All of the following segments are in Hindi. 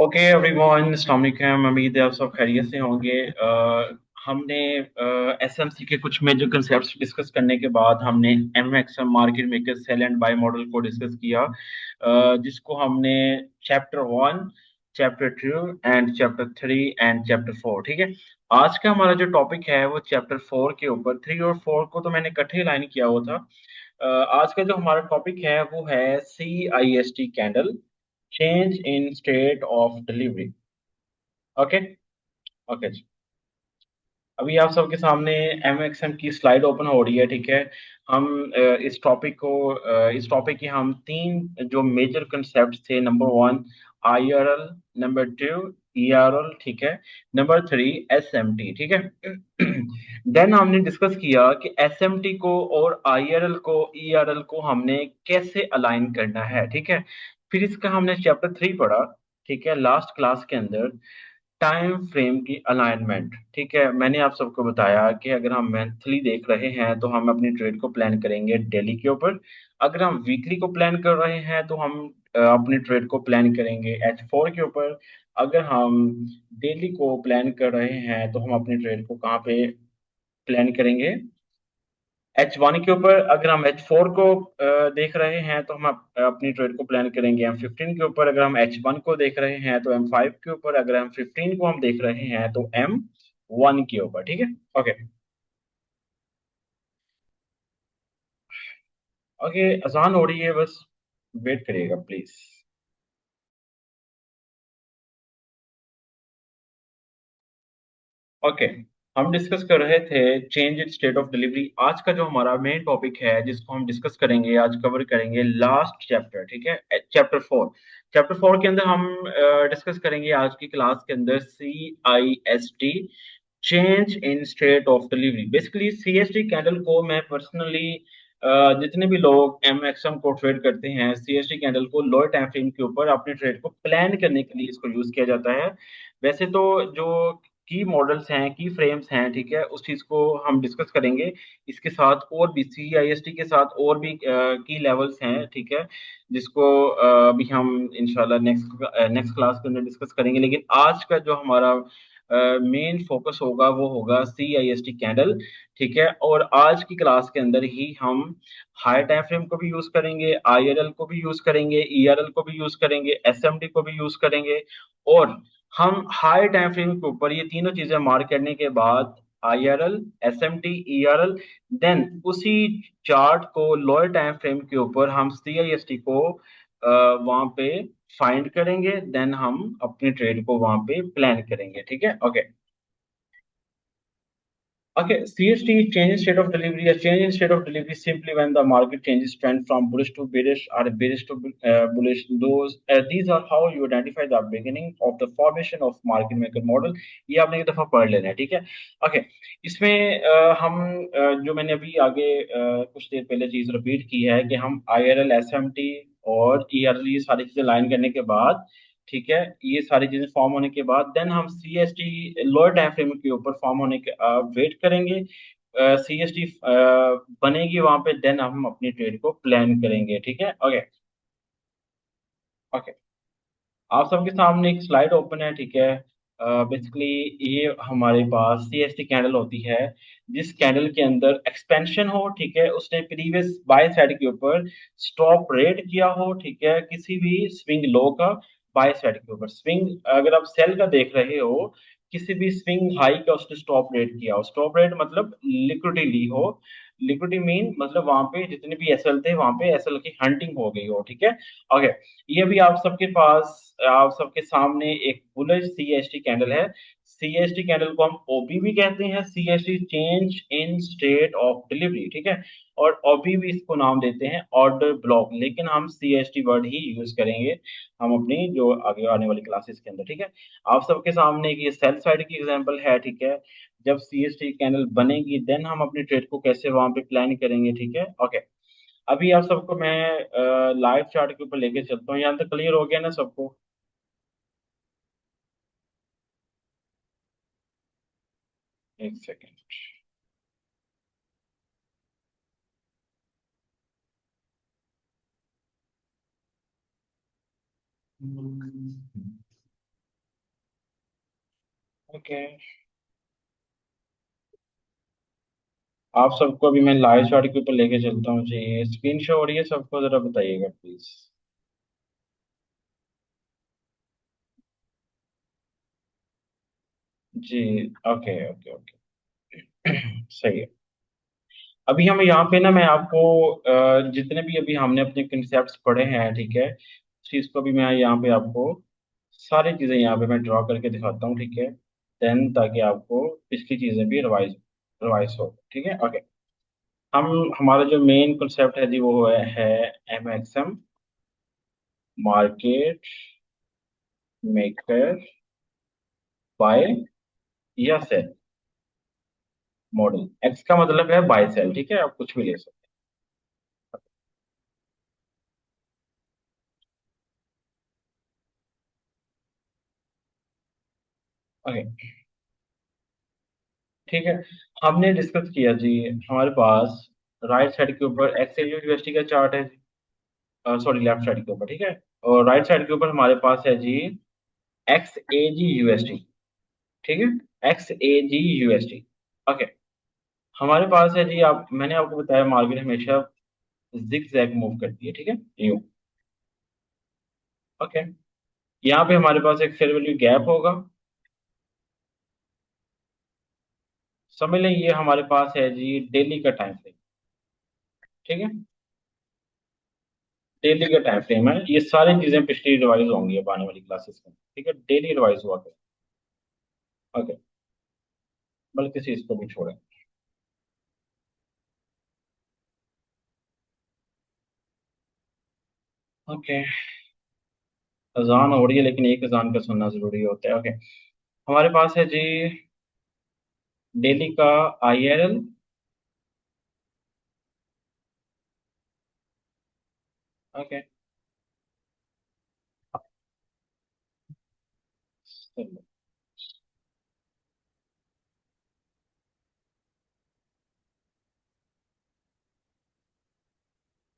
ओके एवरीवन, अस्सलाम वालेकुम। उम्मीद है आप सब खैरियत से होंगे। हमने एसएमसी के कुछ मेजर कंसेप्ट्स डिस्कस करने के बाद हमने MXM market maker sell and buy model को डिस्कस किया, जिसको हमने chapter one, chapter two and chapter three and chapter four, ठीक है। आज का हमारा जो टॉपिक है वो चैप्टर फोर के ऊपर, थ्री और फोर को तो मैंने इकट्ठे लाइन किया हुआ था। आज का जो हमारा टॉपिक है वो है CIST candle, change in state of delivery. Okay. Okay जी। अभी आप सबके सामने MXM की स्लाइड ओपन हो रही है, ठीक है। हम इस टॉपिक के हम तीन जो मेजर कंसेप्ट थे, number one IRL, number two ERL, ठीक है, नंबर थ्री SMT, ठीक है। देन हमने डिस्कस किया कि SMT को और IRL को, ERL को हमने कैसे अलाइन करना है, ठीक है। फिर इसका हमने चैप्टर थ्री पढ़ा, ठीक है, लास्ट क्लास के अंदर, टाइम फ्रेम की अलाइनमेंट, ठीक है। मैंने आप सबको बताया कि अगर हम मंथली देख रहे हैं तो हम अपनी ट्रेड को प्लान करेंगे डेली के ऊपर। अगर हम वीकली को प्लान कर रहे हैं तो हम अपनी ट्रेड को प्लान करेंगे H4 के ऊपर। अगर हम डेली को प्लान कर रहे हैं तो हम अपनी ट्रेड को कहाँ पे प्लान करेंगे? H1 के ऊपर। अगर हम H4 को देख रहे हैं तो हम अपनी ट्रेड को प्लान करेंगे M15 के ऊपर। अगर हम H1 को देख रहे हैं तो M5 के ऊपर। अगर M15 को हम देख रहे हैं तो M1 के ऊपर, ठीक है। ओके। ओके, आसान हो रही है, बस वेट करिएगा प्लीज। ओके। हम डिस्कस कर रहे थे change in state of delivery. आज का जो हमारा मेन टॉपिक है जिसको हम डिस्कस करेंगे, आज कवर करेंगे लास्ट चैप्टर, ठीक है, चैप्टर फोर। चैप्टर फोर के अंदर हम डिस्कस करेंगे आज की क्लास के अंदर CIST, change in state of delivery. Basically CST candle को मैं पर्सनली, जितने भी लोग MXM को ट्रेड करते हैं, CST कैंडल को लोअर टाइम फ्रेम के ऊपर अपने ट्रेड को प्लान करने के लिए इसको यूज किया जाता है। वैसे तो जो की मॉडल्स हैं, की फ्रेम्स हैं, ठीक है, उस चीज को हम डिस्कस करेंगे। इसके साथ और भी CIST के साथ और भी की लेवल्स हैं, ठीक है, जिसको अभी हम इंशाल्लाह नेक्स्ट नेक्स्ट क्लास के अंदर डिस्कस करेंगे। लेकिन आज का जो हमारा मेन फोकस होगा वो होगा CIST कैंडल, ठीक है। और आज की क्लास के अंदर ही हम हाई टाइम फ्रेम को भी यूज करेंगे, IRL को भी यूज करेंगे, ERL को भी यूज करेंगे, SMT को भी यूज करेंगे। और हम हाई टाइम फ्रेम के ऊपर ये तीनों चीजें मार्क करने के बाद IRL, SMT, ERL, देन उसी चार्ट को लोअर टाइम फ्रेम के ऊपर हम CIST को वहां पे फाइंड करेंगे, देन हम अपनी ट्रेड को वहां पे प्लान करेंगे, ठीक है। Okay. Okay, CST, change in state of delivery. A change in state of delivery simply when the market changes trend from bullish to bearish or bearish to bullish. These are how you identify the beginning of the formation of market maker model. ये आपने एक दफा पढ़ लेना है, ठीक है। ओके। इसमें हम जो मैंने अभी आगे कुछ देर पहले चीज रिपीट की है कि हम IRL, SMT और ERL ये सारी चीजें लाइन करने के बाद, ठीक है, ये सारी चीजें फॉर्म होने के बाद देन हम CST लोअर टाइम फ्रेम के ऊपर फॉर्म होने के वेट करेंगे। CST बनेगी वहां पे, देन हम अपनी ट्रेड को प्लान करेंगे, ठीक है। ओके। ओके। आप सबके सामने एक स्लाइड ओपन है, ठीक है। बेसिकली ये हमारे पास CST कैंडल होती है, जिस कैंडल के अंदर एक्सपेंशन हो, ठीक है, उसने प्रीवियस बाय साइड के ऊपर स्टॉप रेट किया हो, ठीक है, किसी भी स्विंग लो का बाय साइड के ऊपर स्विंग, अगर आप सेल का देख रहे हो, किसी भी स्विंग हाई का उसने स्टॉप रेट किया हो। स्टॉप रेट मतलब लिक्विडिटी ली हो। लिक्विडिटी मीन मतलब वहां पे जितने भी एसएल थे वहां पे एसएल की हंटिंग हो गई हो, ठीक है। ओके। ये भी आप सबके पास, आप सबके सामने एक बुलिश CST कैंडल है। CST कैंडल को हम OB भी कहते हैं, CST change in state of delivery, ठीक है। और OB भी इसको नाम देते हैं ऑर्डर ब्लॉक, लेकिन हम CST वर्ड ही यूज करेंगे हम अपनी जो आगे आने वाली क्लासेस के अंदर, ठीक है। आप सबके सामने एक ये सेल साइड की एग्जांपल है, ठीक है। जब CST कैंडल बनेगी देन हम अपनी ट्रेड को कैसे वहां पे प्लान करेंगे, ठीक है। ओके। अभी आप सबको मैं लाइव चार्ट के ऊपर लेके चलता हूँ। यहाँ तक क्लियर हो गया ना सबको? एक सेकेंड। ओके, आप सबको अभी मैं लाइव चार्ट के ऊपर लेके चलता हूँ जी। स्क्रीन शो हो रही है सबको, जरा बताइएगा प्लीज। जी, ओके ओके ओके। सही है। अभी हम यहाँ पे ना, मैं आपको जितने भी अभी हमने अपने कंसेप्ट पढ़े हैं, ठीक है, उस चीज को भी मैं यहाँ पे आपको सारी चीजें यहाँ पे मैं ड्रॉ करके दिखाता हूँ, ठीक है। देन ताकि आपको पिछली चीजें भी रिवाइज रिवाइज हो, ठीक है, ओके। हम हमारा जो मेन कंसेप्ट है जी वो है MXM मार्केट मेकर बाय या सेल मॉडल। एक्स का मतलब है बाय सेल, ठीक है, आप कुछ भी ले सकते हैं, ओके। ठीक है, हमने डिस्कस किया जी, हमारे पास राइट साइड के ऊपर XAUUSD का चार्ट है, सॉरी लेफ्ट साइड के ऊपर, ठीक है। और राइट साइड के ऊपर हमारे पास है जी XAGUSD, ठीक है, XAGUSD, ओके। हमारे पास है जी, आप मैंने आपको बताया मार्केट हमेशा जिग जैग मूव करती है, ठीक है, यूं, ओके। यहाँ पे हमारे पास एक फेयर वैल्यू गैप होगा, समझ लें ये हमारे पास है जी डेली का टाइम फ्रेम, ठीक है। डेली का टाइम फ्रेम है, ये सारी चीजें पिछली रिवाइज होंगी अब आने वाली क्लासेस में, ठीक है, डेली रिवाइज हुआ करें, ओके। बल्कि किसी इसको भी छोड़ें, ओके। अजान हो रही है लेकिन एक अजान का सुनना जरूरी होता है, ओके। हमारे पास है जी डेली का IRL, ओके।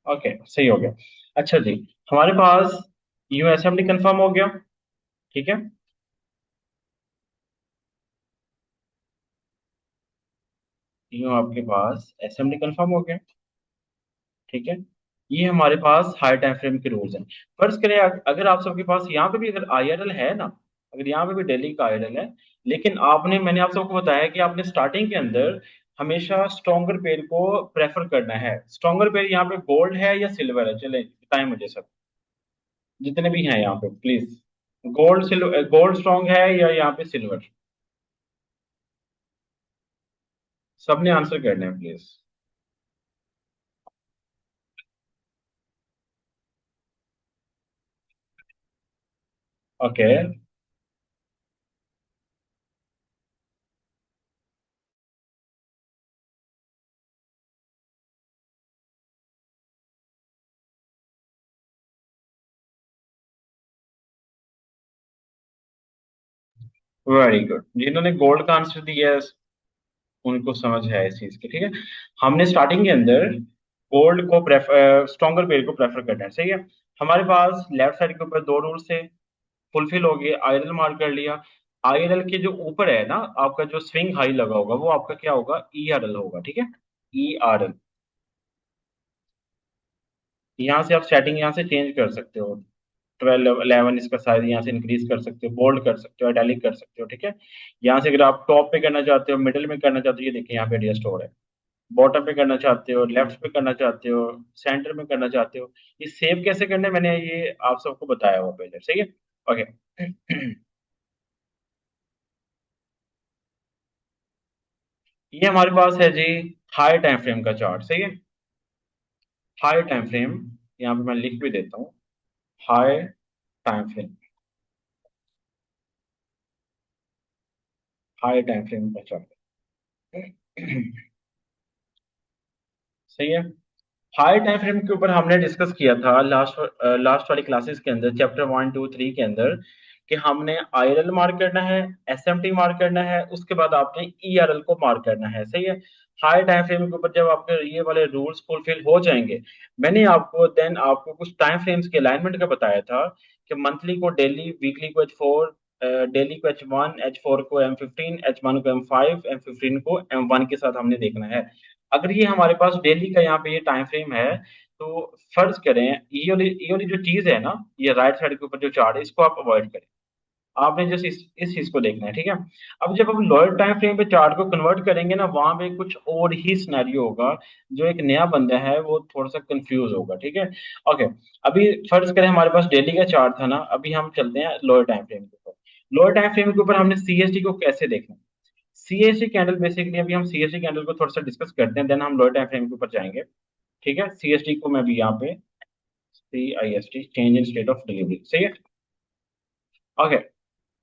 ओके, सही हो गया। अच्छा जी, हमारे पास USMD कंफर्म हो गया, ठीक है। यूं आपके पास SMD कंफर्म हो गया, ठीक है। ये हमारे पास हाई टाइम फ्रेम के रूल्स हैं। फर्ज करें अगर आप सबके पास यहाँ पे भी अगर IRL है ना, अगर यहाँ पे भी डेली का IRL है, लेकिन आपने मैंने आप सबको बताया कि आपने स्टार्टिंग के अंदर हमेशा स्ट्रॉन्गर पेयर को प्रेफर करना है। स्ट्रॉन्गर पेयर यहाँ पे गोल्ड है या सिल्वर है, चले बताएं मुझे सब, जितने भी हैं यहाँ पे please. Gold silver, gold strong है या यहाँ पे सिल्वर? सबने आंसर करना है प्लीज। Okay, very good. जिन्होंने गोल्ड का आंसर दिया है उनको समझ है इस चीज की, ठीक है। हमने स्टार्टिंग के अंदर गोल्ड को प्रेफर, स्ट्रॉन्गर पेयर को प्रेफर करना है, सही है। हमारे पास लेफ्ट साइड के ऊपर दो रूल्स थे, फुलफिल हो गए, IRL मार्क कर लिया। IRL के जो ऊपर है ना आपका जो स्विंग हाई लगा होगा वो आपका क्या होगा, ERL होगा, ठीक है, ERL। यहाँ से आप सेटिंग यहाँ से चेंज कर सकते हो, 12 11 इसका साइज यहाँ से इंक्रीज कर सकते हो, बोल्ड कर सकते हो, इटैलिक कर सकते हो, ठीक है। यहाँ से अगर आप टॉप पे करना चाहते हो, मिडिल में करना चाहते हो, ये देखिए यहाँ पे एडजस्ट हो रहा है। बॉटम पे करना चाहते हो, लेफ्ट पे करना चाहते हो, सेंटर में करना चाहते हो, ये सेव कैसे करना है मैंने ये आप सबको बताया हुआ पहले, सही है, ओके। ये हमारे पास है जी हाई टाइम फ्रेम का चार्ट, सही है। हाई टाइम फ्रेम, यहाँ पे मैं लिख भी देता हूँ, high time frame, high time frame का चार्ट। सही है। हाई टाइम फ्रेम के ऊपर हमने डिस्कस किया था लास्ट वाली क्लासेस के अंदर, चैप्टर 1 2 3 के अंदर, कि हमने IRL मार्क करना है, SMT मार्क करना है, उसके बाद आपने ERL को मार्क करना है, सही है। हाई टाइम फ्रेम के ऊपर जब आपके ये वाले रूल्स फुलफिल हो जाएंगे, मैंने आपको देन आपको कुछ टाइम फ्रेम्स के अलाइनमेंट का बताया था कि मंथली को डेली, वीकली को H4, डेली को H1, H4 को M15, H1 को M5, M15 को M1 के साथ हमने देखना है। अगर ये हमारे पास डेली का यहाँ पे ये टाइम फ्रेम है, तो फर्ज करें ये वाली जो चीज है ना, ये राइट साइड के ऊपर जो चार्ट है, इसको आप अवॉइड करें। आपने जस्ट इस चीज को देखना है, ठीक है। अब जब हम लोअर टाइम फ्रेम पे चार्ट को कन्वर्ट करेंगे ना, वहां पे कुछ और ही सिनेरियो होगा। जो एक नया बंदा है वो थोड़ा सा कंफ्यूज होगा, ठीक है। ओके। अभी फर्ज करें हमारे पास डेली का चार्ट था ना, अभी हम चलते हैं लोअर टाइम फ्रेम के ऊपर। लोअर टाइम फ्रेम के ऊपर हमने सीएसटी को कैसे देखना है। सीएसटी कैंडल बेसिकली, अभी हम सीएसटी कैंडल को थोड़ा सा डिस्कस करते हैं, देन हम लोअर टाइम फ्रेम के ऊपर जाएंगे। ठीक है, सीएसटी को मैं भी यहाँ पे CIST, change in state of delivery, सही है। ओके।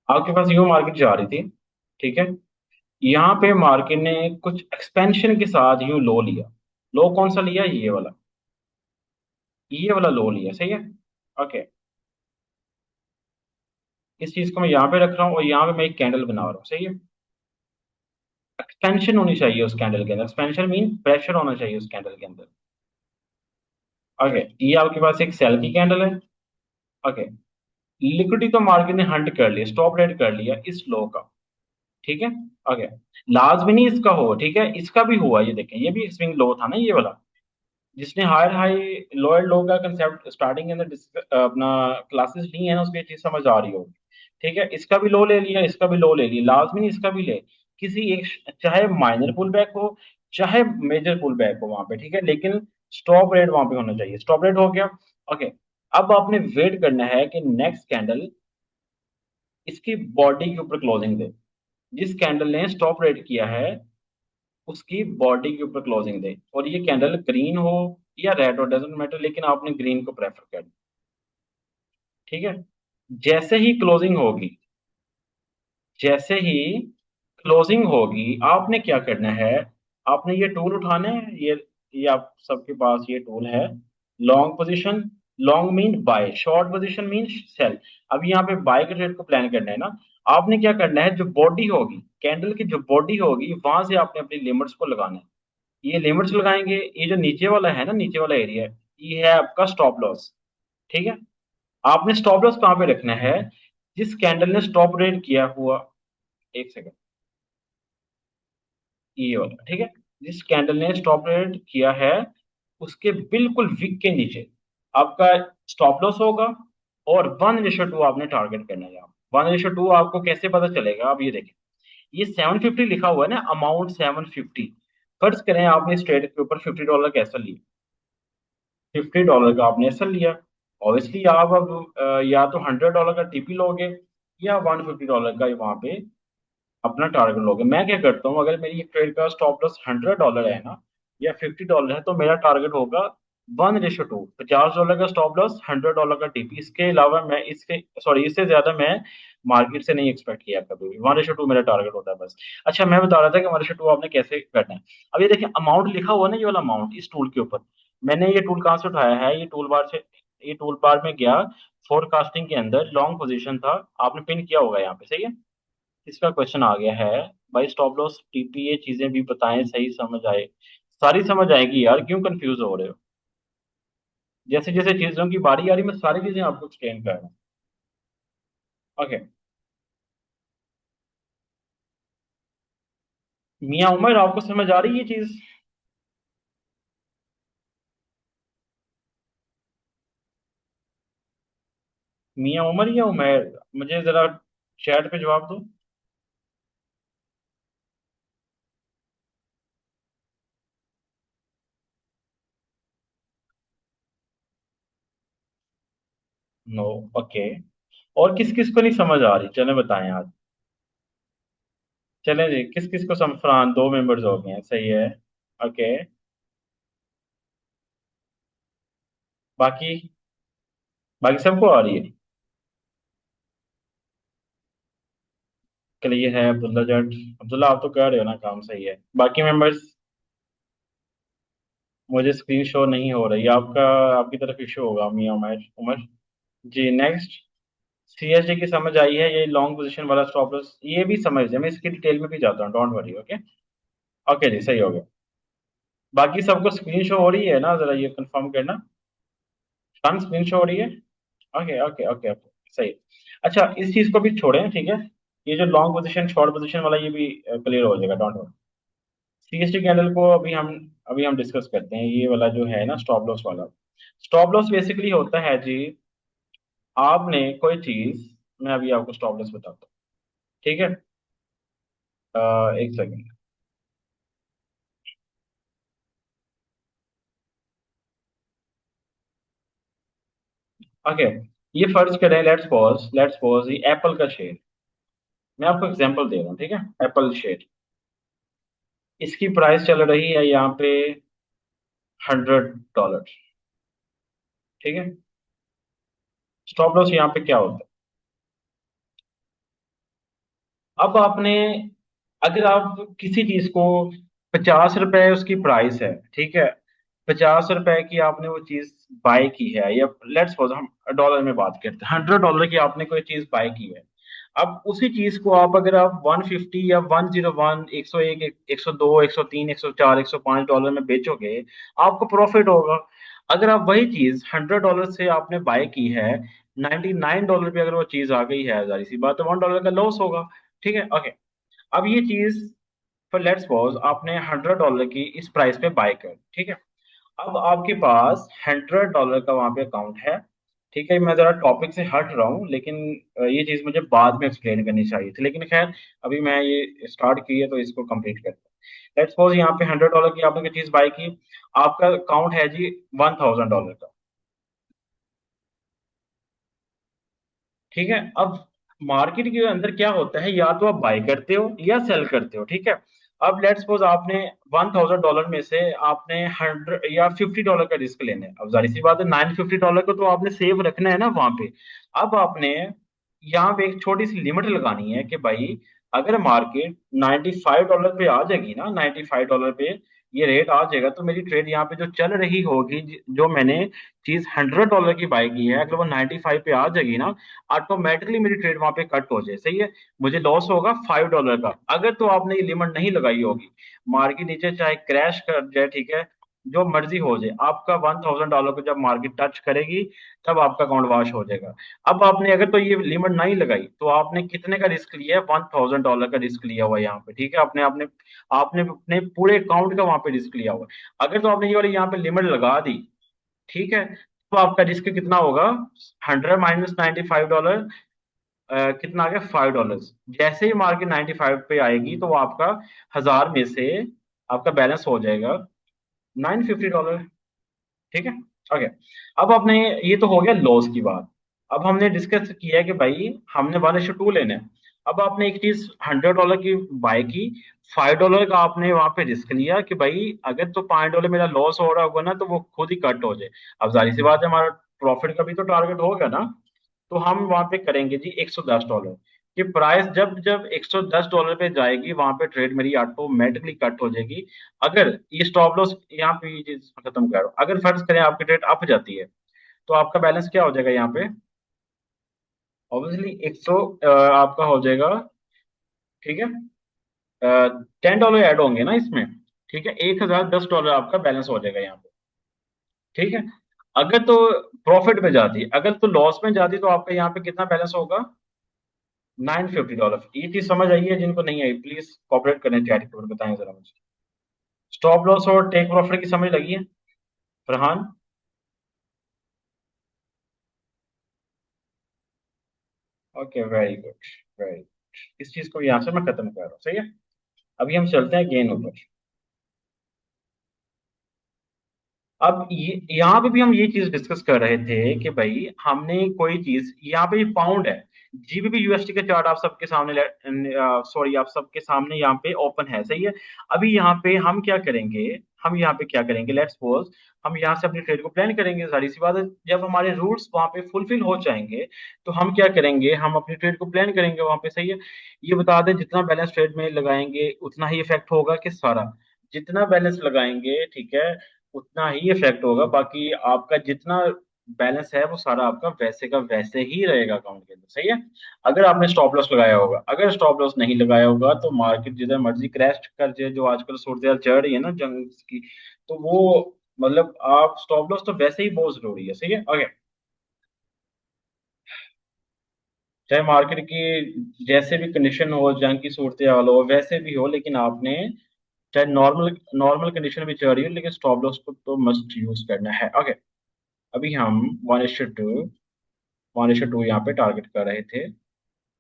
आपके पास यूं मार्केट जा रही थी, ठीक है। यहाँ पे मार्केट ने कुछ एक्सपेंशन के साथ यूं लो लिया। लो कौन सा लिया, ये वाला लो लिया, सही है। ओके। इस चीज को मैं यहाँ पे रख रहा हूँ और यहाँ पे मैं एक कैंडल बना रहा हूँ, सही है। एक्सपेंशन होनी चाहिए उस कैंडल के अंदर, एक्सपेंशन मीन प्रेशर होना चाहिए उस कैंडल के अंदर। ओके। ये आपके पास एक सेल की कैंडल है। ओके। लिक्विडिटी तो मार्केट ने हंट कर लिया, स्टॉप रेट कर लिया इस लो का, ठीक है। ओके। लाजमी इसका हो, ठीक है, इसका भी हुआ, ये देखें, ये भी स्विंग लो था ना ये वाला। जिसने हायर हाई लोअर लो का कंसेप्ट स्टार्टिंग के अंदर अपना क्लासेस ली है ना, उसको ये चीज समझ आ रही होगी। ठीक है, इसका भी लो ले लिया, इसका भी लो ले लिया, लाजमी नहीं इसका भी ले। किसी एक, चाहे माइनर पुल बैक हो, चाहे मेजर पुल बैक हो वहां पे, ठीक है, लेकिन स्टॉप रेट वहां पे होना चाहिए। स्टॉप रेट हो गया। ओके। अब आपने वेट करना है कि नेक्स्ट कैंडल इसकी बॉडी के ऊपर क्लोजिंग दे। जिस कैंडल ने स्टॉप रेट किया है उसकी बॉडी के ऊपर क्लोजिंग दे, और ये कैंडल ग्रीन हो या रेड हो, डजेंट मैटर, लेकिन आपने ग्रीन को प्रेफर करना, ठीक है। जैसे ही क्लोजिंग होगी, जैसे ही क्लोजिंग होगी, आपने क्या करना है, आपने ये टूल उठाना है, ये आप सबके पास ये टूल है। Long position, long mean buy, short position mean sell. अब यहाँ पे बाय के ट्रेड को प्लान करना है ना, आपने क्या करना है, जो बॉडी होगी कैंडल की, जो बॉडी होगी वहां से आपने अपनी लिमिट्स को लगाना है। ये लिमिट्स लगाएंगे, ये जो नीचे वाला है ना, नीचे वाला एरिया, ये है आपका स्टॉप लॉस, ठीक है। आपने स्टॉप लॉस कहाँ पे रखना है, जिस कैंडल ने स्टॉप रेट किया हुआ, एक सेकंड, ये वाला, ठीक है। जिस कैंडल ने स्टॉप रेट किया है उसके बिल्कुल विक के नीचे आपका स्टॉप लॉस होगा। और 1:2 आपने टारगेट करना है। 1:2 आपको कैसे पता चलेगा, आप ये देखें, ये 750 लिखा हुआ है ना, अमाउंट 750। फर्ज करें आपने इस ट्रेड के ऊपर $50 कैसा लिया, $50 का आपने ऐसा लिया। ऑब्वियसली आप अब या तो $100 का टीपी लोगे, या $150 का वहां पे अपना टारगेट लोगे। मैं क्या करता हूँ, अगर मेरी एक ट्रेड का स्टॉप लॉस $100 है ना, या $50 है, तो मेरा टारगेट होगा 1:2, $50 का स्टॉप लॉस, $100 का टीपी। इसके अलावा मैं इसके सॉरी इससे ज्यादा मैं मार्केट से नहीं एक्सपेक्ट किया कभी भी। 1:2 मेरा टारगेट होता है बस। अच्छा, मैं बता रहा था कि 1:2 आपने कैसे करना है। अब ये देखिए, अमाउंट लिखा हुआ ना, ये वाला अमाउंट इस टूल के ऊपर। मैंने ये टूल कहाँ से उठाया है, ये टूल बार से, ये टूल बार में गया, फोरकास्टिंग के अंदर लॉन्ग पोजीशन था, आपने पिन किया होगा यहाँ पे, सही है। इसका क्वेश्चन आ गया है, भाई स्टॉप लॉस टीपी ये चीजें भी बताएं, सही समझ आए। सारी समझ आएगी यार, क्यों कंफ्यूज हो रहे हो। जैसे जैसे चीजों की बारी आ रही, मैं सारी चीजें आपको एक्सप्लेन कर रहा हूँ। ओके। मियाँ उमर, आपको समझ आ रही है ये चीज। मियाँ उमर या उमर, मुझे जरा चैट पे जवाब दो। नो। ओके। और किस किस को नहीं समझ आ रही, चले बताएं आज। चले जी, किस किस को फरहान, 2 मेंबर्स हो गए हैं, सही है। ओके। बाकी, बाकी सबको आ रही है। क्लियर है अब्दुल्ला जट। अब्दुल्ला, आप तो कर रहे हो ना काम, सही है। बाकी मेंबर्स, मुझे स्क्रीन शो नहीं हो रही आपका, आपकी तरफ इशू होगा मियाँ उमर उमर। जी नेक्स्ट। सीएसडी की समझ आई है, ये लॉन्ग पोजीशन वाला स्टॉप लॉस ये भी समझ है, मैं इसकी डिटेल में भी जाता हूँ, डोंट वरी। ओके। ओके जी, सही हो गया। बाकी सबको स्क्रीन शो हो रही है ना, जरा ये कंफर्म करना। सन स्क्रीन शो हो रही है। Okay okay okay okay. सही। अच्छा, इस चीज को भी छोड़ें, ठीक है। ये जो लॉन्ग पोजीशन शॉर्ट पोजीशन वाला, ये भी क्लियर हो जाएगा, डोंट वरी। सीएसटी कैंडल को अभी हम डिस्कस करते हैं। ये वाला जो है ना स्टॉप लॉस वाला, स्टॉप लॉस बेसिकली होता है जी, आपने कोई चीज, मैं अभी आपको स्टॉप लॉस बताता हूँ, ठीक है। एक सेकंड। ओके, ये फर्ज करें, लेट्स पॉज ये एप्पल का शेयर। मैं आपको एग्जांपल दे रहा हूँ, ठीक है। एप्पल शेयर, इसकी प्राइस चल रही है यहाँ पे $100, ठीक है। स्टॉप लॉस यहाँ पे क्या होता है, अब आपने, अगर आप किसी चीज को, 50 रुपए उसकी प्राइस है, ठीक है, 50 रुपए की आपने वो चीज बाय की है, या लेट्स सपोज हम डॉलर में बात करते हैं, $100 की आपने कोई चीज बाय की है। अब उसी चीज को आप, अगर आप 150 या 101, 101, 102, 103, 104, $105 में बेचोगे, आपको प्रॉफिट होगा। अगर आप वही चीज $100 से आपने बाय की है, $99 पे अगर वो चीज आ गई है, जारी सी बात है, $1 का लॉस होगा। ठीक है, ओके। अब ये चीज, पर लेट्स सपोज आपने $100 की इस प्राइस पे बाय कर, ठीक है। अब आपके पास $100 का वहां पे अकाउंट है, ठीक है। मैं जरा टॉपिक से हट रहा हूँ, लेकिन ये चीज मुझे बाद में एक्सप्लेन करनी चाहिए थी, लेकिन खैर अभी मैं ये स्टार्ट की है तो इसको कंप्लीट करता हूँ। लेट्स सपोज यहाँ पे $100 की आपने कोई चीज बाय की, आपका अकाउंट है जी $1000 का, ठीक है। अब मार्केट के अंदर क्या होता है, या तो आप बाय करते हो या सेल करते हो, ठीक है। अब लेट्स सपोज आपने $1000 में से आपने 100 या $50 का रिस्क लेना है। अब जाहिर सी बात है, $950 को तो आपने सेव रखना है ना वहां पे। अब आपने यहाँ पे एक छोटी सी लिमिट लगानी है कि भाई, अगर मार्केट $95 पे आ जाएगी ना, $95 पे ये रेट आ जाएगा, तो मेरी ट्रेड यहाँ पे जो चल रही होगी, जो मैंने चीज $100 की बाय की है, अगर वो 95 पे आ जाएगी ना, ऑटोमेटिकली मेरी ट्रेड वहां पे कट हो जाए, सही है। मुझे लॉस होगा $5 का। अगर तो आपने ये लिमिट नहीं लगाई होगी, मार्केट नीचे चाहे क्रैश कर जाए, ठीक है, जो मर्जी हो जाए, आपका $1000 को जब मार्केट टच करेगी, तब आपका अकाउंट वॉश हो जाएगा। अब आपने अगर तो ये लिमिट नहीं लगाई, तो आपने कितने का रिस्क लिया है, $1000 का रिस्क लिया हुआ है यहाँ पे, ठीक है। आपने आपने आपने अपने पूरे अकाउंट का वहां पे रिस्क लिया हुआ है। अगर तो आपने ये वाली यहाँ पे लिमिट लगा दी, ठीक है, तो आपका रिस्क कितना होगा, 100 - $95, कितना आ गया, $5। जैसे ही मार्केट 95 पे आएगी, तो वो आपका 1000 में से आपका बैलेंस हो जाएगा $950, ठीक है, ओके। अब आपने, ये तो हो गया लॉस की बात। अब हमने डिस्कस किया है कि भाई हमने 1:2 लेना है। अब आपने एक चीज $100 की बाय की, $5 का आपने वहां पे रिस्क लिया कि भाई, अगर तो $5 मेरा लॉस हो रहा होगा ना, तो वो खुद ही कट हो जाए। अब जाहिर सी बात है, हमारा प्रॉफिट का भी तो टारगेट होगा ना। तो हम वहां पे करेंगे जी $110 की प्राइस, जब जब $110 पे जाएगी, वहां पे ट्रेड मेरी ऑटोमेटिकली कट हो जाएगी। अगर ये स्टॉप लॉस यहाँ पे ये चीज खत्म करो, अगर फर्ज करें आपकी ट्रेड अप जाती है, तो आपका बैलेंस क्या हो जाएगा यहाँ पे, ऑब्वियसली 100 आपका हो जाएगा, ठीक है। $10 ऐड होंगे ना इसमें, ठीक है। $1010 आपका बैलेंस हो जाएगा यहाँ पे, ठीक है। अगर तो प्रॉफिट में जाती, अगर तो लॉस में जाती, तो आपका यहाँ पे कितना बैलेंस होगा, $950। ये चीज समझ आई है? जिनको नहीं आई प्लीज कॉपरेट करें, चैट के ऊपर बताएं जरा मुझे। स्टॉप लॉस और टेक प्रॉफिट की समझ लगी है, Farhan? Okay, very good, very good. इस चीज को यहाँ से मैं खत्म कर रहा हूँ, सही है। अभी हम चलते हैं गेन ऊपर। अब ये यहाँ पे भी हम ये चीज डिस्कस कर रहे थे कि भाई, हमने कोई चीज, यहाँ पे पाउंड है, जीबीपी यूएसडी का चार्ट आप सबके सामने, सॉरी, आप सबके सामने यहाँ पे ओपन है, सही है। अभी यहाँ पे हम क्या करेंगे, हम यहाँ पे क्या करेंगे, लेट्स सपोज हम यहाँ से अपनी ट्रेड को प्लान करेंगे, सारी सी बात है। जब हमारे रूल्स वहां पे फुलफिल हो जाएंगे, तो हम क्या करेंगे, हम अपनी ट्रेड को प्लान करेंगे वहां पे, सही है। ये बता दें, जितना बैलेंस ट्रेड में लगाएंगे उतना ही इफेक्ट होगा कि सारा, जितना बैलेंस लगाएंगे, ठीक है, उतना ही इफेक्ट होगा। बाकी आपका जितना बैलेंस है, वो सारा आपका वैसे का वैसे ही रहेगा अकाउंट के अंदर, सही है। अगर आपने स्टॉप लॉस लगाया होगा, अगर स्टॉप लॉस नहीं लगाया होगा, तो मार्केट जिधर मर्जी क्रैश कर जाए, जो आजकल सूरत चढ़ रही है ना जंग की, तो वो, मतलब आप स्टॉप लॉस तो वैसे ही बहुत जरूरी है, सही है, ओके। चाहे मार्केट की जैसे भी कंडीशन हो, जंग की सूरत हाल हो, वैसे भी हो, लेकिन आपने चाहे नॉर्मल नॉर्मल कंडीशन भी चल रही हो, लेकिन स्टॉप लॉस को तो मस्ट यूज करना है। ओके, अभी हम 1:2 1:2 यहाँ पे टारगेट कर रहे थे,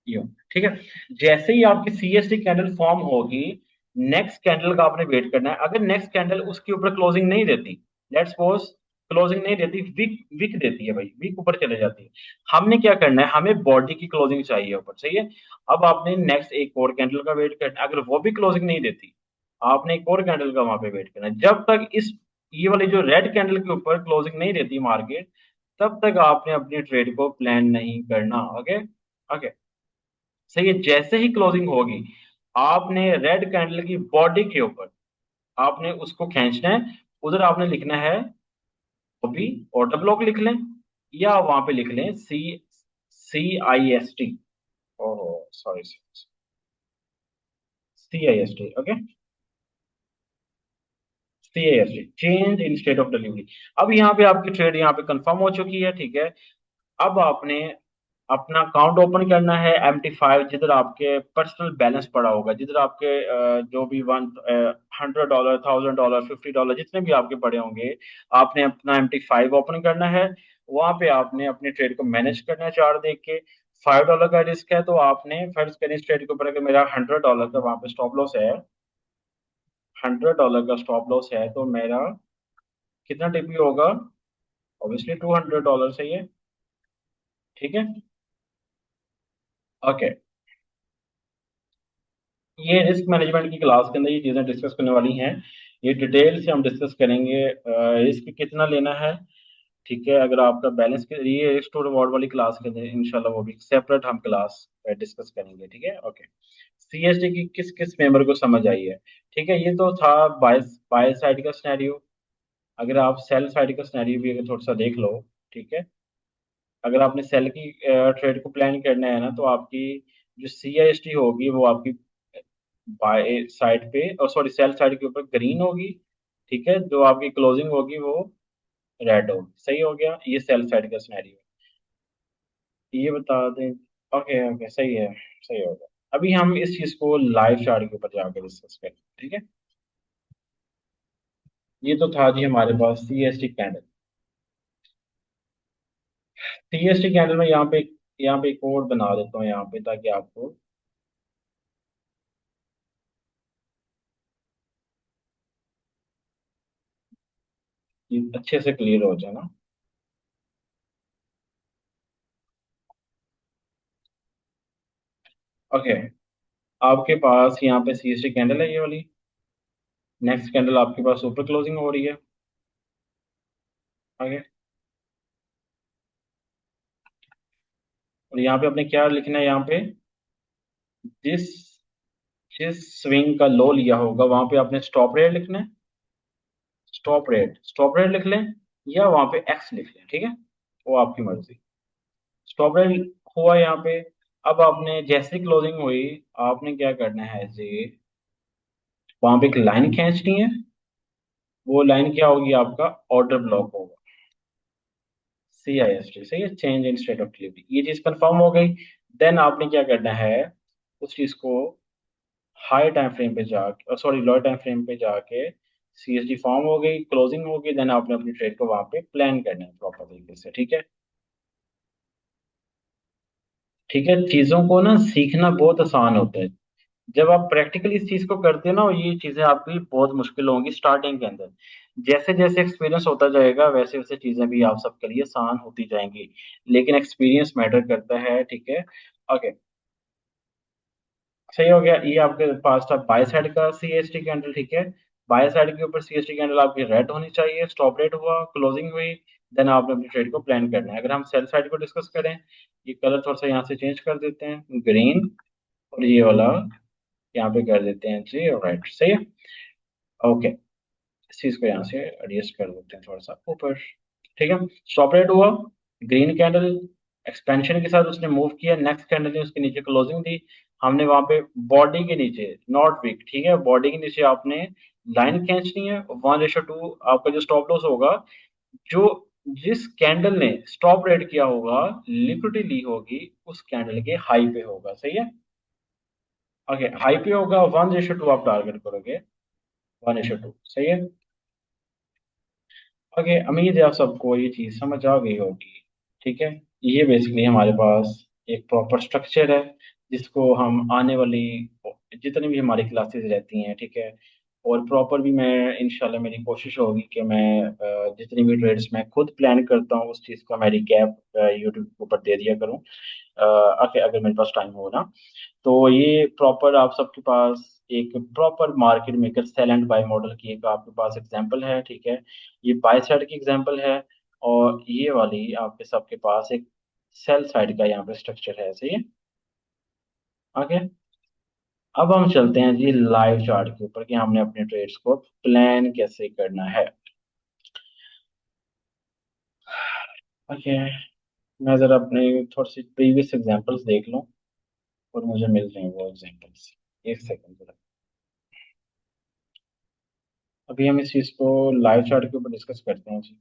यूं। ठीक है, जैसे ही आपकी सीएसटी कैंडल फॉर्म होगी, नेक्स्ट कैंडल का आपने वेट करना है। अगर नेक्स्ट कैंडल उसके ऊपर क्लोजिंग नहीं देती, लेट्स सपोज क्लोजिंग नहीं देती, वीक वीक देती है भाई, वीक ऊपर चले जाती है, हमने क्या करना है, हमें बॉडी की क्लोजिंग चाहिए ऊपर, सही है। अब आपने नेक्स्ट एक और कैंडल का वेट करना है, अगर वो भी क्लोजिंग नहीं देती, आपने एक और कैंडल का वहां पे वेट करना है। जब तक इस ये वाली जो रेड कैंडल के ऊपर क्लोजिंग नहीं देती मार्केट, तब तक आपने अपनी ट्रेड को प्लान नहीं करना। ओके, ओके, सही है। जैसे ही क्लोजिंग होगी, आपने रेड कैंडल की बॉडी के ऊपर आपने उसको खींचना है, उधर आपने लिखना है, अभी ऑर्डर ब्लॉक लिख लें, या वहां पे लिख लें CIST, oh sorry, CIST, okay, CIST, change in state of delivery. अब यहाँ पे आपकी ट्रेड यहाँ पे कंफर्म हो चुकी है, ठीक है। अब आपने अपना अकाउंट ओपन करना है MT5, जिधर आपके पर्सनल बैलेंस पड़ा होगा, जिधर आपके जो भी $100, $1000, $50 जितने भी आपके पड़े होंगे, आपने अपना MT5 ओपन करना है। वहां पे आपने अपने ट्रेड को मैनेज करना है चार्ट देख के। $5 का रिस्क है, तो आपने फर्ज करें इस ट्रेड के ऊपर, अगर मेरा $100 का वहां पे स्टॉप लॉस है, $100 का स्टॉप लॉस है, तो मेरा कितना टीपी होगा, ऑब्वियसली $200, सही है, ठीक है। ओके, ये रिस्क मैनेजमेंट की क्लास के अंदर ये चीजें डिस्कस करने वाली हैं। ये डिटेल से हम डिस्कस करेंगे, रिस्क कितना लेना है, ठीक है। अगर आपका बैलेंस के ये रिस्क टू रिवॉर्ड वाली क्लास के अंदर इंशाल्लाह वो भी सेपरेट हम क्लास डिस्कस करेंगे, ठीक है। ओके, सीएसडी की किस किस मेंबर को समझ आई है, ठीक है। ये तो था बाय बाय साइड का सिनेरियो। अगर आप सेल साइड का सिनेरियो भी अगर थोड़ा सा देख लो, ठीक है। अगर आपने सेल की ट्रेड को प्लान करना है ना, तो आपकी जो CIST होगी वो आपकी बाय साइड पे, और सॉरी सेल साइड के ऊपर ग्रीन होगी, ठीक है। जो आपकी क्लोजिंग होगी वो रेड होगी, सही हो गया। ये सेल साइड का सिनेरियो है, ये बता दें। ओके, ओके, सही है, सही होगा। अभी हम इस चीज को लाइव चार्ट के ऊपर जाकर डिस्कस करें, ठीक है। ये तो था जी हमारे पास CST कैंडल। CST कैंडल में यहाँ पे एक और बना देता हूँ यहाँ पे, ताकि आपको ये अच्छे से क्लियर हो जाए ना। ओके, आपके पास यहाँ पे CST कैंडल है ये वाली। नेक्स्ट कैंडल आपके पास ऊपर क्लोजिंग हो रही है। ओके, और यहाँ पे आपने क्या लिखना है, यहाँ पे जिस जिस स्विंग का लो लिया होगा, वहां पे आपने स्टॉप रेट लिखना है। स्टॉप रेट लिख लें, या वहां पे एक्स लिख लें, ठीक है। वो आपकी मर्जी। स्टॉप रेट हुआ यहाँ पे। अब आपने जैसे क्लोजिंग हुई, आपने क्या करना है जी, वहां पे एक लाइन खींचनी है। वो लाइन क्या होगी, आपका ऑर्डर ब्लॉक होगा। CIST, सही है, change in state of delivery. ये चीज कंफर्म हो गई। देन आपने क्या करना है, उस चीज को हाई टाइम फ्रेम पे जाके, सॉरी लो टाइम फ्रेम पे जाके, CSD फॉर्म हो गई, क्लोजिंग हो गई, देन आपने अपनी ट्रेड को वहां पे प्लान करना है प्रॉपर तरीके से, ठीक है। ठीक है, चीजों को ना सीखना बहुत आसान होता है। जब आप प्रैक्टिकली इस चीज को करते हो ना, ये चीजें आपकी बहुत मुश्किल होंगी स्टार्टिंग के अंदर। जैसे जैसे एक्सपीरियंस होता जाएगा, वैसे वैसे चीजें भी आप सबके लिए आसान होती जाएंगी। लेकिन एक्सपीरियंस मैटर करता है, ठीक है। ओके, सही हो गया। ये आपके पास था बाय साइड का CST कैंडल, ठीक है। बाय साइड के ऊपर CST कैंडल आपकी रेड होनी चाहिए, स्टॉप रेट हुआ, क्लोजिंग हुई, देन आपने अपनी ट्रेड को प्लान करना है। अगर हम सेल साइड को डिस्कस करें, ये कलर थोड़ा सा यहाँ से चेंज कर देते हैं, ग्रीन, और ये वाला यहाँ पे कर देते हैं जी रेड, सही है। ओके, इस चीज को यहाँ से एडजस्ट कर देते हैं थोड़ा सा ऊपर, ठीक है। स्टॉप रेट हुआ, ग्रीन कैंडल एक्सपेंशन के साथ उसने मूव किया, नेक्स्ट कैंडल ने उसके नीचे क्लोजिंग दी। हमने वहां पे बॉडी के नीचे, नॉट वीक, ठीक है, बॉडी के नीचे आपने लाइन खींचनी है। 1:2 आपका जो स्टॉप लॉस होगा, जो जिस कैंडल ने स्टॉप रेट किया होगा, लिक्विडिटी ली होगी, उस कैंडल के हाई पे होगा, सही है। ओके, हाई पे होगा 1:2 आप टारगेट करोगे, 1:2, सही है। ओके, उम्मीद है आप सबको ये चीज समझ आ गई होगी। ठीक है, ये बेसिकली हमारे पास एक प्रॉपर स्ट्रक्चर है, जिसको हम आने वाली जितनी भी हमारी क्लासेस रहती हैं, ठीक है, और प्रॉपर भी मैं इंशाल्लाह मेरी कोशिश होगी कि मैं जितनी भी ट्रेड्स मैं खुद प्लान करता हूँ उस चीज़ का मैं रिकैप यूट्यूब के ऊपर दे दिया करूँ, अगर अगर मेरे पास टाइम हो ना। तो ये प्रॉपर आप सबके पास एक proper market maker sell and buy model की एक आपके पास एग्जांपल है, ठीक है। ये बाय साइड की एग्जांपल है, और ये वाली आपके सबके पास एक सेल साइड का यहाँ पे स्ट्रक्चर है, सही है। ओके, अब हम चलते हैं जी लाइव चार्ट के ऊपर कि हमने अपने ट्रेड्स को प्लान कैसे करना है। ओके, मैं जरा अपने थोड़ी सी प्रीवियस एग्जांपल्स देख लूं और मुझे मिल रहे हैं वो एग्जांपल्स। एक सेकंड जरा, अभी हम इस चीज को लाइव चार्ट के ऊपर डिस्कस करते हैं जी।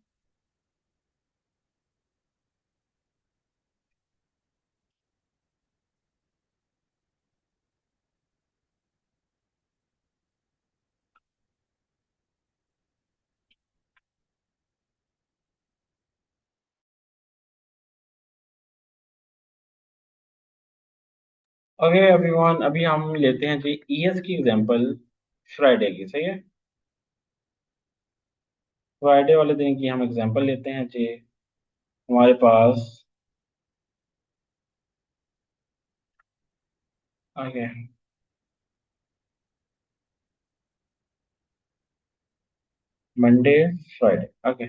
ओके एवरीवन, अभी हम लेते हैं जी ईएस की एग्जांपल फ्राइडे की, सही है। फ्राइडे वाले दिन की हम एग्जांपल लेते हैं जी। हमारे पास ओके, मंडे, फ्राइडे, ओके,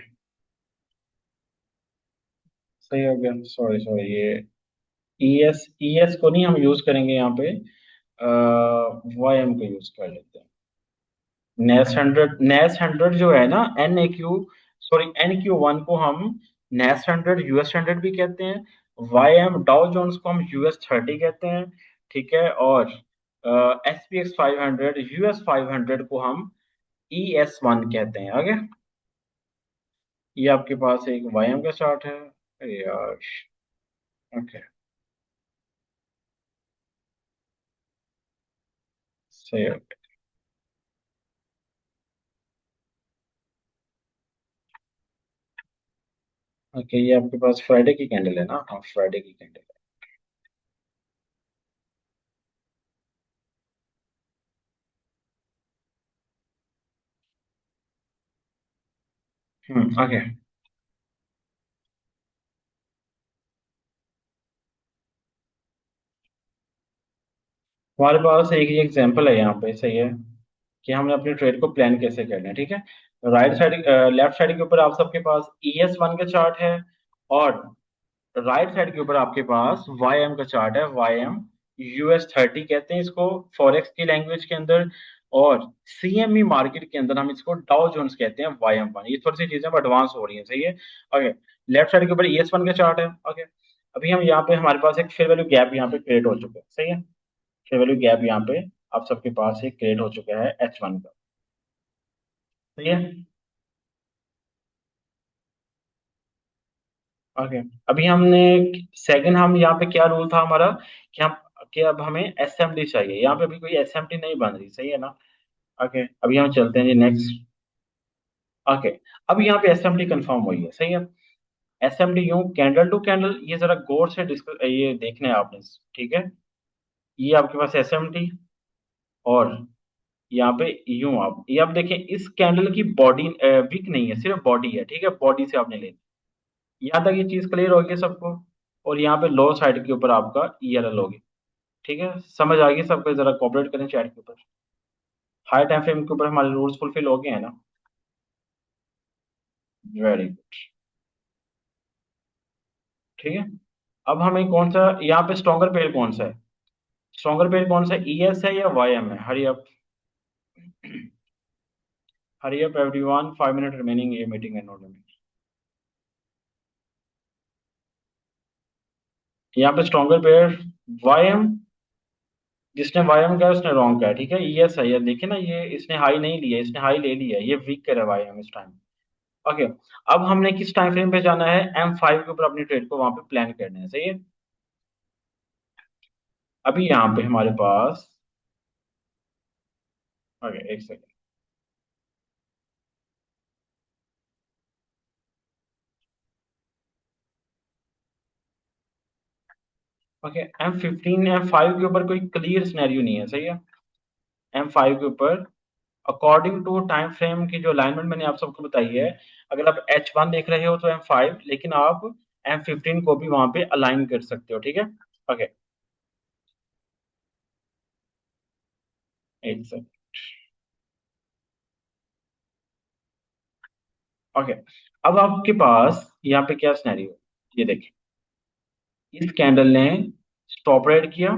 सही हो गया। सॉरी सॉरी, ये ईएस ईएस को नहीं हम यूज करेंगे यहाँ पे, वाईएम को यूज कर लेते हैं। नेस 100 जो है ना, N A Q, sorry NQ1 को हम नेस 100 US 100 भी कहते हैं। वाईएम डाउ जोन्स को हम US 30 कहते हैं, ठीक है। और SPX 500 US 500 को हम ES1 कहते हैं, आगे। ये आपके पास एक वाईएम का चार्ट है। अरे यार, ओके, सही है। ओके, ये आपके पास फ्राइडे की कैंडल है ना, हाँ फ्राइडे की कैंडल है। ओके, हमारे पास एक ही एग्जांपल है यहाँ पे, सही है, कि हमने अपने ट्रेड को प्लान कैसे करना है, ठीक है। राइट साइड, लेफ्ट साइड के ऊपर आप सबके पास ES1 का चार्ट है, और राइट साइड के ऊपर आपके पास YM का चार्ट है। YM US 30 कहते हैं इसको फॉरेक्स की लैंग्वेज के अंदर, और CME मार्केट के अंदर हम इसको डाउ जोन्स कहते हैं, YM1। ये थोड़ी सी चीजें एडवांस हो रही है, सही है। ओके, लेफ्ट साइड के ऊपर ES1 का चार्ट है। ओके, अभी हम यहाँ पे हमारे पास एक फेयर वैल्यू गैप यहाँ पे क्रिएट हो चुका है, सही है। फेयर वैल्यू गैप यहाँ पे आप सबके पास एक क्रिएट हो चुका है H1 का, सही है। ओके, अभी हमने सेकंड, हम यहाँ पे क्या रूल था हमारा, कि हम कि अब हमें एसएमडी चाहिए, यहाँ पे अभी कोई एसएमडी नहीं बन रही, सही है ना। ओके, अभी हम चलते हैं जी नेक्स्ट। ओके, अब यहाँ पे एसएमडी कंफर्म हुई है, सही है। एसएमडी यूं कैंडल टू कैंडल, ये जरा गौर से डिस्कस ये देखना है आपने, ठीक है। ये आपके पास एसएमडी, और यहाँ पे यूं आप ये आप देखें, इस कैंडल की बॉडी वीक नहीं है, सिर्फ बॉडी है, ठीक है, बॉडी से आपने लेनी। यहाँ तक ये चीज क्लियर होगी सबको। और यहाँ पे लो साइड के ऊपर आपका ELL होगी, ठीक है। समझ आ गई सबको, जरा कोऑपरेट करें चैट के ऊपर। हाई टाइम फ्रेम के ऊपर हमारे रूल्स फुलफिल हो गए हैं ना। वेरी गुड, ठीक है। अब हमें कौन सा यहाँ पे स्ट्रॉन्गर पेयर कौन सा है, स्ट्रॉन्गर पेयर कौन सा है, ES है या YM है। Hurry up, hurry up everyone, 5 minute remaining, ये मीटिंग है नोट में। यहाँ पे स्ट्रॉन्गर पेयर YM, जिसने YM किया उसने रॉन्ग किया, ठीक है। ES है, ये देखिए ना, ये इसने हाई नहीं लिया, इसने हाई ले लिया, ये वीक कर रहा है YM इस टाइम। ओके, अब हमने किस टाइम फ्रेम पे जाना है, M5 के ऊपर अपनी ट्रेड को वहां पे प्लान करना है, सही है। अभी यहाँ पे हमारे पास, ओके एक सेकेंड, ओके M5 के ऊपर कोई क्लियर सिनेरियो नहीं है, सही है। M5 के ऊपर अकॉर्डिंग टू टाइम फ्रेम की जो अलाइनमेंट मैंने आप सबको बताई है, अगर आप H1 देख रहे हो तो M5, लेकिन आप M15 को भी वहां पे अलाइन कर सकते हो, ठीक है। ओके, एक सेकेंड, ओके, अब आपके पास यहाँ पे क्या सिनेरियो, ये देखिए, इस कैंडल ने स्टॉप रेड किया,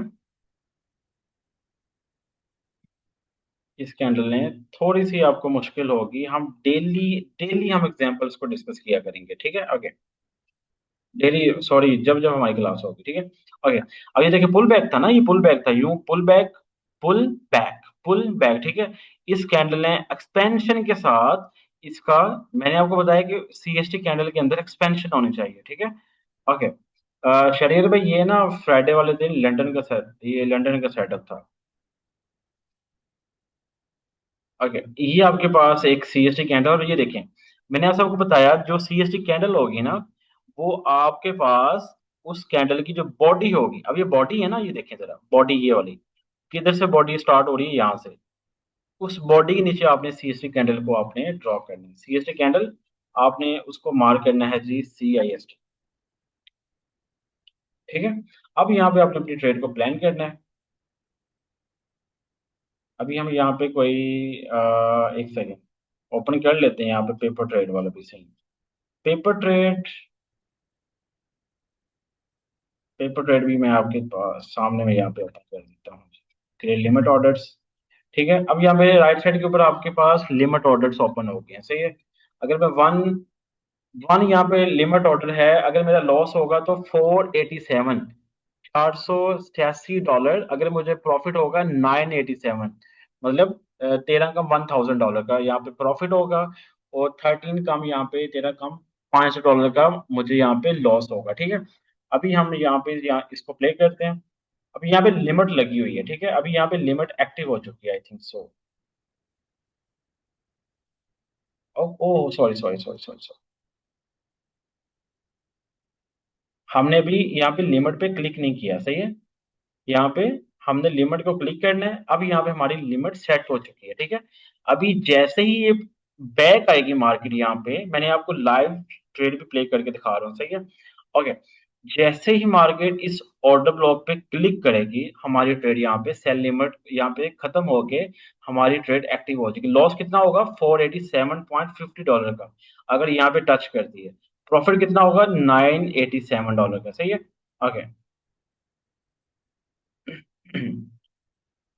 इस कैंडल ने, थोड़ी सी आपको मुश्किल होगी, हम डेली डेली हम एग्जांपल्स को डिस्कस किया करेंगे, ठीक है। ओके, डेली, सॉरी, जब जब हमारी क्लास होगी, ठीक है। ओके, अब ये देखिए पुल बैक था ना, ये पुल बैक था, यूं pull back, pull back, pull back, ठीक है। इस कैंडल ने एक्सपेंशन के साथ इसका, मैंने आपको बताया कि CST कैंडल के अंदर एक्सपेंशन होनी चाहिए, ठीक है। ओके, शरीर भाई, ये ना फ्राइडे वाले दिन लंदन का सेट, ये लंदन का सेटअप था। ओके, ये आपके पास एक CST कैंडल, और ये देखें, मैंने आप सबको बताया जो CST कैंडल होगी ना, वो आपके पास उस कैंडल की जो बॉडी होगी, अब ये बॉडी है ना, ये देखें जरा, बॉडी ये वाली, किधर से बॉडी स्टार्ट हो रही है, यहाँ से, उस बॉडी के नीचे आपने CST कैंडल को आपने ड्रॉ करना है, CST कैंडल आपने उसको मार्क करना है जी, CIST, ठीक है। अब यहाँ पे आपने अपनी ट्रेड को प्लान करना है। अभी हम यहाँ पे कोई एक सेकेंड ओपन कर लेते हैं, यहाँ पे पेपर ट्रेड वाला भी सही, पेपर ट्रेड, पेपर ट्रेड भी मैं आपके पास सामने में यहाँ पे ओपन कर देता हूँ, क्लियर लिमिट ऑर्डर्स, ठीक है। अब यहाँ पे राइट साइड के ऊपर आपके पास लिमिट ऑर्डर्स ओपन हो गए हैं, सही है। अगर मैं वन वन यहाँ पे लिमिट ऑर्डर है, अगर मेरा लॉस होगा तो 487, $487, अगर मुझे प्रॉफिट होगा 987, मतलब 13 कम $1000 का यहाँ पे प्रॉफिट होगा, और 13 कम यहाँ पे, 13 कम $500 का मुझे यहाँ पे लॉस होगा, ठीक है। अभी हम यहाँ पे इसको प्ले करते हैं। अभी यहाँ पे लिमिट लगी हुई है, ठीक है, अभी यहाँ पे लिमिट एक्टिव हो चुकी है, I think so. Oh, sorry sorry sorry sorry, हमने भी यहाँ पे लिमिट पे क्लिक नहीं किया, सही है। यहाँ पे हमने लिमिट को क्लिक करना है, अब यहाँ पे हमारी लिमिट सेट हो चुकी है, ठीक है। अभी जैसे ही ये बैक आएगी मार्केट, यहाँ पे मैंने आपको लाइव ट्रेड भी प्ले करके दिखा रहा हूँ, सही है। ओके, जैसे ही मार्केट इस ऑर्डर ब्लॉक पे क्लिक करेगी, हमारी ट्रेड यहाँ पे सेल लिमिट यहाँ पे खत्म होके हमारी ट्रेड एक्टिव हो जाएगी। लॉस कितना होगा, $487.50 का, अगर यहाँ पे टच करती है। प्रॉफिट कितना होगा, $987 का, सही है। ओके,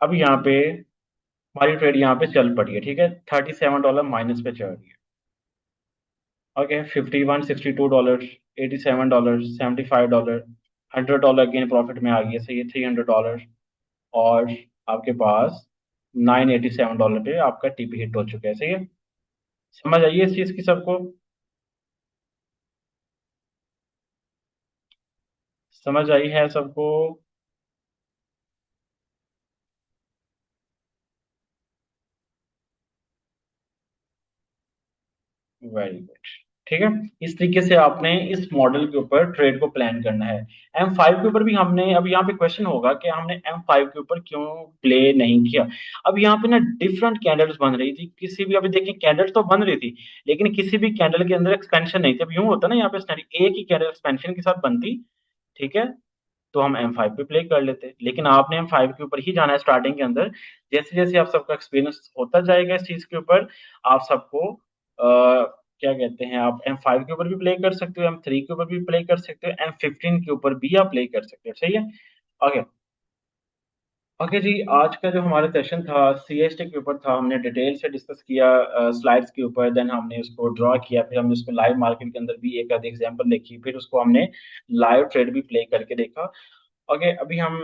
अब यहाँ पे हमारी ट्रेड यहाँ पे चल पड़ी है, ठीक है, $37 माइनस पे चल रही है। ओके, 51, $62, $87, $75, $100 अगेन प्रॉफिट में आ गई है, सही है, $300, और आपके पास $987 पे आपका TP हिट हो चुका है, सही है। समझ आइए इस चीज की सबको, समझ आई है सबको। वेरी गुड, ठीक है। इस तरीके से आपने इस मॉडल के ऊपर ट्रेड को प्लान करना है। M5 के ऊपर भी हमने, अब यहाँ पे क्वेश्चन होगा कि हमने M5 के ऊपर क्यों प्ले नहीं किया। अब यहाँ पे ना डिफरेंट कैंडल्स बन रही थी, किसी भी, अभी देखिए कैंडल्स तो बन रही थी, लेकिन किसी भी कैंडल के अंदर एक्सपेंशन नहीं थी। अब यूं होता ना, यहाँ पे एक ही कैंडल एक्सपेंशन के साथ बनती, ठीक है, तो हम M5 पे प्ले कर लेते, लेकिन आपने M5 के ऊपर ही जाना है स्टार्टिंग के अंदर। जैसे जैसे आप सबका एक्सपीरियंस होता जाएगा इस चीज के ऊपर, आप सबको क्या कहते हैं, आप M5 के ऊपर भी प्ले कर सकते हो, M3 के ऊपर भी प्ले कर सकते हो, M15 के ऊपर भी आप प्ले कर सकते हो, सही है। ओके, ओके जी, आज का जो हमारा सेशन था CST के ऊपर था, हमने डिटेल से डिस्कस किया स्लाइड्स के ऊपर, देन हमने उसको ड्रॉ किया, फिर हमने उसको लाइव मार्केट के अंदर भी एक आध एग्जांपल देखी, फिर उसको हमने लाइव ट्रेड भी प्ले करके देखा। ओके, अभी हम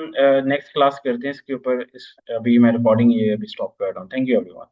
नेक्स्ट क्लास करते हैं इसके ऊपर, अभी मैं रिकॉर्डिंग ये अभी स्टॉप कर रहा हूँ। Thank you everyone.